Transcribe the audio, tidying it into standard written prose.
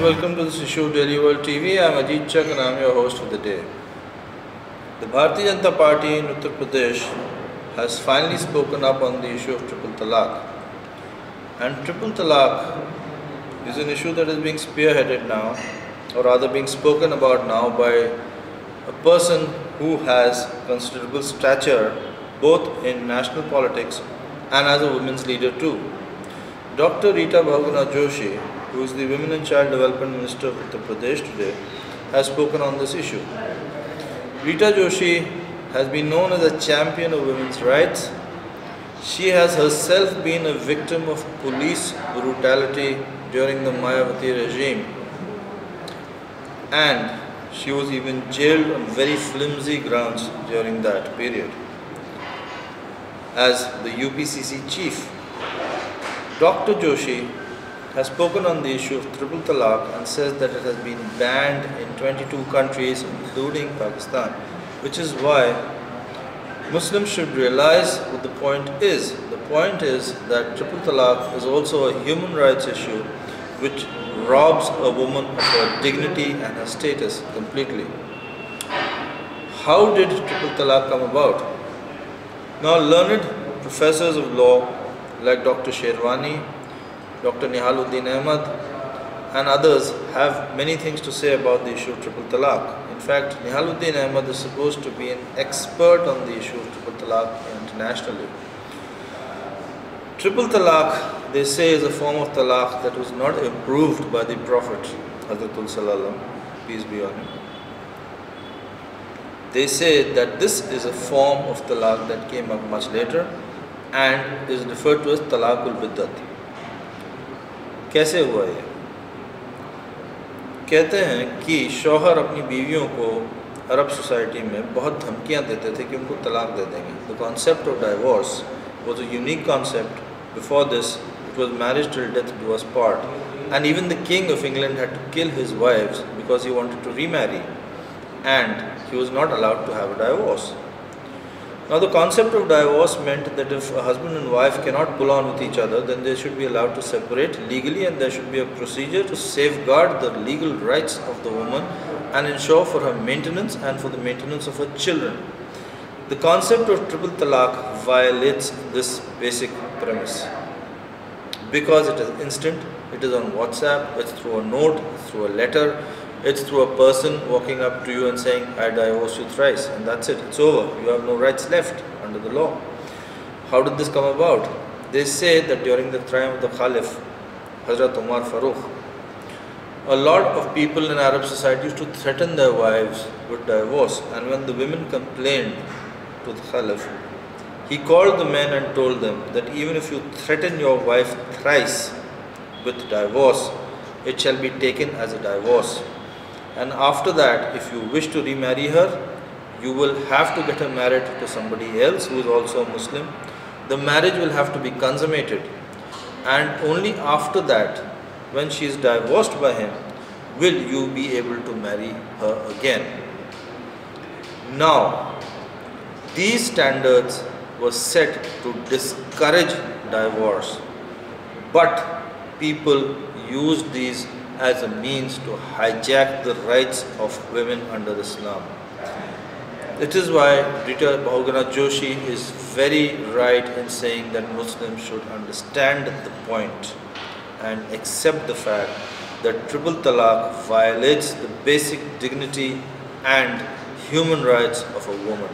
and welcome to this issue of Daily World TV. I am Ajit Chak and I am your host for the day. The Bharatiya Janata Party in Uttar Pradesh has finally spoken up on the issue of Tripple Talaq. And Tripple Talaq is an issue that is being spearheaded now, or rather being spoken about now by a person who has considerable stature both in national politics and as a women's leader too. Dr. Rita Bahuguna, who is the Women and Child Development Minister of Uttar Pradesh today, has spoken on this issue. Rita Joshi has been known as a champion of women's rights. She has herself been a victim of police brutality during the Mayawati regime, and she was even jailed on very flimsy grounds during that period. As the UPCC chief, Dr. Joshi has spoken on the issue of Tripple Talaq and says that it has been banned in 22 countries including Pakistan, which is why Muslims should realize what the point is. The point is that Tripple Talaq is also a human rights issue which robs a woman of her dignity and her status completely. How did Tripple Talaq come about? Now, learned professors of law like Dr. Sherwani, Dr. Nihaluddin Ahmad and others have many things to say about the issue of Tripple Talaq. In fact, Nihaluddin Ahmad is supposed to be an expert on the issue of Tripple Talaq internationally. Tripple Talaq, they say, is a form of talaq that was not approved by the Prophet Hazratul Sallallahu, peace be on him. They say that this is a form of talaq that came up much later and is referred to as talaqul biddat. कैसे हुआ ये? कहते हैं कि शौहर अपनी बीवियों को अरब सोसाइटी में बहुत धमकियां देते थे कि उनको तलाक दे देंगे. The concept of divorce was a unique concept. Before this, it was marriage till death do us part. And even the King of England had to kill his wives because he wanted to remarry. And he was not allowed to have a divorce. Now, the concept of divorce meant that if a husband and wife cannot pull on with each other, then they should be allowed to separate legally, and there should be a procedure to safeguard the legal rights of the woman and ensure for her maintenance and for the maintenance of her children. The concept of Tripple Talaq violates this basic premise because it is instant, it is on WhatsApp, it's through a note, it's through a letter, it's through a person walking up to you and saying, I divorce you thrice, and that's it, it's over. You have no rights left under the law. How did this come about? They say that during the time of the Caliph, Hazrat Umar Farooq, a lot of people in Arab society used to threaten their wives with divorce, and when the women complained to the Caliph, he called the men and told them that even if you threaten your wife thrice with divorce, it shall be taken as a divorce. And after that, if you wish to remarry her, you will have to get her married to somebody else who is also a Muslim. The marriage will have to be consummated. And only after that, when she is divorced by him, will you be able to marry her again. Now, these standards were set to discourage divorce. But people used these as a means to hijack the rights of women under Islam. It is why Rita Bahuguna is very right in saying that Muslims should understand the point and accept the fact that Tripple Talaq violates the basic dignity and human rights of a woman.